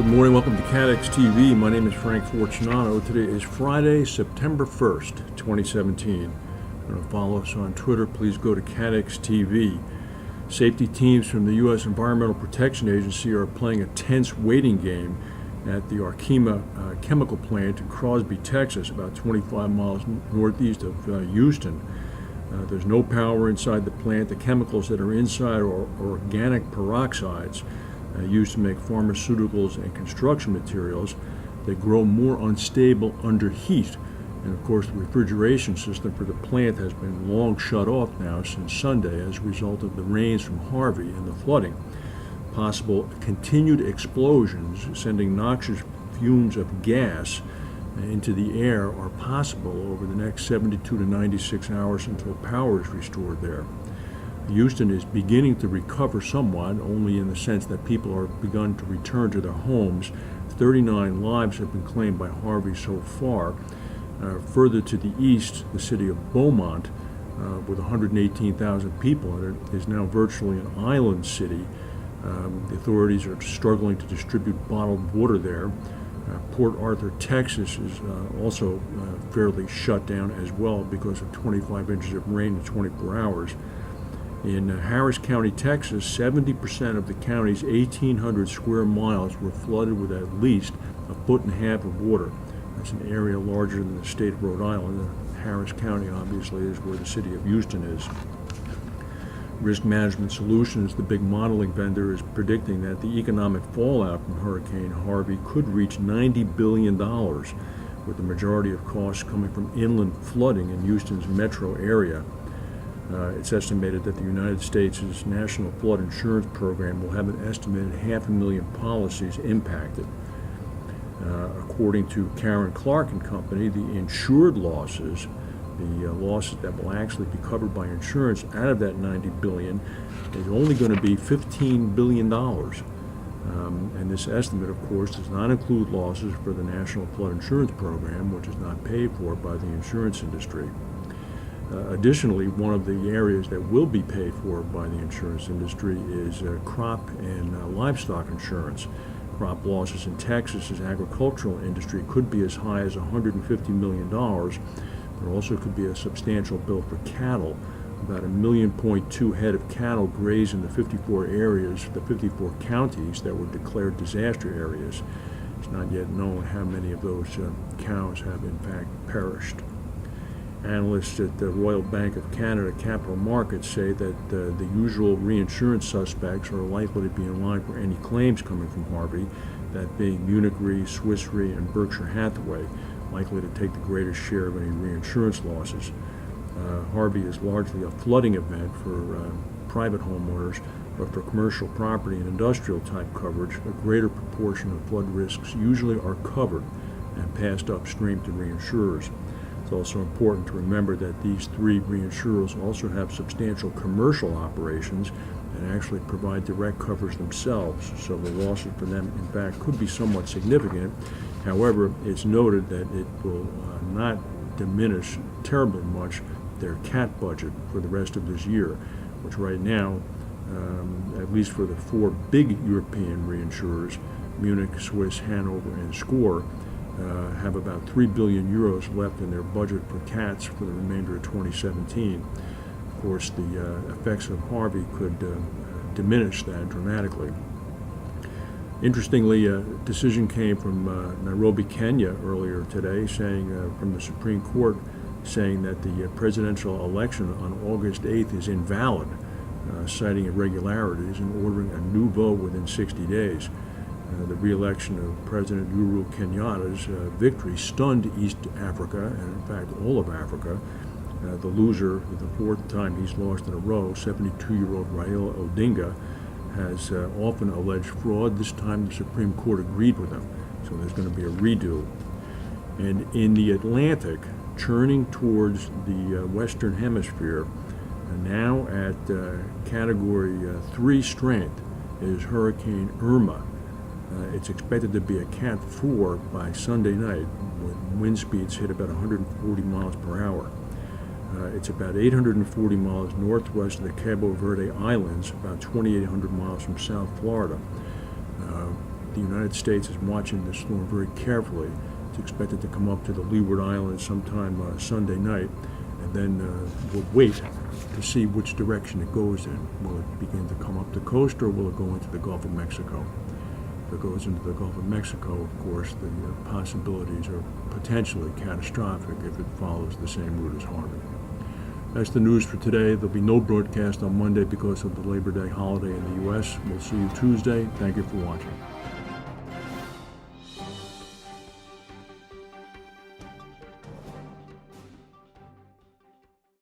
Good morning, welcome to CATEX TV. My name is Frank Fortunato. Today is Friday, September 1st, 2017. If you want to follow us on Twitter, please go to CATEX TV. Safety teams from the U.S. Environmental Protection Agency are playing a tense waiting game at the Arkema chemical plant in Crosby, Texas, about 25 miles northeast of Houston. There's no power inside the plant. The chemicals that are inside are organic peroxides used to make pharmaceuticals and construction materials. They grow more unstable under heat. And of course, the refrigeration system for the plant has been long shut off now since Sunday as a result of the rains from Harvey and the flooding. Possible continued explosions sending noxious fumes of gas into the air are possible over the next 72 to 96 hours until power is restored there. Houston is beginning to recover somewhat, only in the sense that people are begun to return to their homes. 39 lives have been claimed by Harvey so far. Further to the east, the city of Beaumont, with 118,000 people in it, is now virtually an island city. The authorities are struggling to distribute bottled water there. Port Arthur, Texas is also fairly shut down as well because of 25 inches of rain in 24 hours. In Harris County, Texas, 70% of the county's 1,800 square miles were flooded with at least a foot and a half of water. That's an area larger than the state of Rhode Island. Harris County, obviously, is where the city of Houston is. Risk Management Solutions, the big modeling vendor, is predicting that the economic fallout from Hurricane Harvey could reach $90 billion, with the majority of costs coming from inland flooding in Houston's metro area. It's estimated that the United States' National Flood Insurance Program will have an estimated 500,000 policies impacted. According to Karen Clark and Company, the insured losses, the losses that will actually be covered by insurance out of that $90 billion, is only going to be $15 billion. And this estimate, of course, does not include losses for the National Flood Insurance Program, which is not paid for by the insurance industry. Additionally, one of the areas that will be paid for by the insurance industry is crop and livestock insurance. Crop losses in Texas's agricultural industry could be as high as $150 million. There also could be a substantial bill for cattle. About 1.2 million head of cattle graze in the 54 areas, the 54 counties that were declared disaster areas. It's not yet known how many of those cows have in fact perished. Analysts at the Royal Bank of Canada Capital Markets say that the usual reinsurance suspects are likely to be in line for any claims coming from Harvey, that being Munich Re, Swiss Re, and Berkshire Hathaway, likely to take the greatest share of any reinsurance losses. Harvey is largely a flooding event for private homeowners, but for commercial property and industrial type coverage, a greater proportion of flood risks usually are covered and passed upstream to reinsurers. It's also important to remember that these three reinsurers also have substantial commercial operations and actually provide direct coverage themselves, so the losses for them, in fact, could be somewhat significant. However, it's noted that it will not diminish terribly much their cat budget for the rest of this year, which right now, at least for the four big European reinsurers, Munich, Swiss, Hanover, and SCOR, have about 3 billion euros left in their budget for cats for the remainder of 2017. Of course, the effects of Harvey could diminish that dramatically. Interestingly, a decision came from Nairobi, Kenya earlier today, saying from the Supreme Court, saying that the presidential election on August 8th is invalid, citing irregularities and ordering a new vote within 60 days. The re-election of President Uhuru Kenyatta's victory stunned East Africa, and in fact all of Africa. The loser, the fourth time he's lost in a row, 72-year-old Raila Odinga, has often alleged fraud. This time the Supreme Court agreed with him, so there's going to be a redo. And in the Atlantic, churning towards the Western Hemisphere, now at Category 3 strength, is Hurricane Irma. It's expected to be a Cat 4 by Sunday night, with wind speeds hit about 140 miles per hour. It's about 840 miles northwest of the Cabo Verde Islands, about 2,800 miles from South Florida. The United States is watching this storm very carefully. It's expected to come up to the Leeward Islands sometime Sunday night, and then we'll wait to see which direction it goes in. Will it begin to come up the coast, or will it go into the Gulf of Mexico? If it goes into the Gulf of Mexico, of course, the possibilities are potentially catastrophic if it follows the same route as Harvey. That's the news for today. There'll be no broadcast on Monday because of the Labor Day holiday in the U.S. We'll see you Tuesday. Thank you for watching.